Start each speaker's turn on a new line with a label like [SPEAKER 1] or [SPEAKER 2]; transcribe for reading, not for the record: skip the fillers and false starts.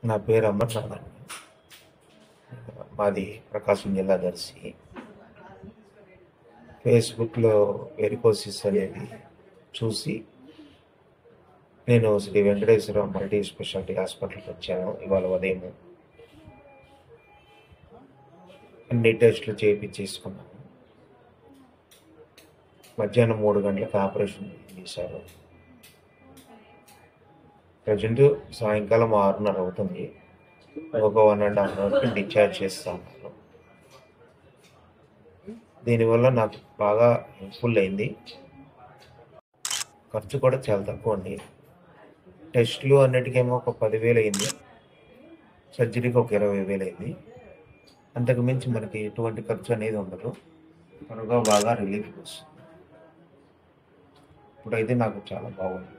[SPEAKER 1] నా పేరు అమర్నాథ్ అండి. మాది ప్రకాశం జిల్లా దర్శి. ఫేస్బుక్లో వెరికోసిస్ అనేది చూసి నేను శ్రీ వెంకటేశ్వర మల్టీ స్పెషాలిటీ హాస్పిటల్కి వచ్చాను ఇవాళ ఉదయం. అన్ని టెస్టులు చేయించేసుకున్నాను. మధ్యాహ్నం 3 గంటలకు ఆపరేషన్ చేశారు. ప్రజెంట్ సాయంకాలం 6:30 అవుతుంది. ఒక 1.5 అవర్కి డిశ్చార్జ్ చేస్తాను. దీనివల్ల నాకు బాగా హెల్ప్ఫుల్ అయింది. ఖర్చు కూడా చాలా తక్కువ అండి. టెస్టులు అన్నిటికేమో ఒక 10,000 అయింది. సర్జరీకి ఒక 20,000 అయింది. అంతకు మించి మనకి ఎటువంటి ఖర్చు అనేది ఉండదు. త్వరగా బాగా రిలీఫ్ వస్తుంది. ఇప్పుడైతే నాకు చాలా బాగుంది.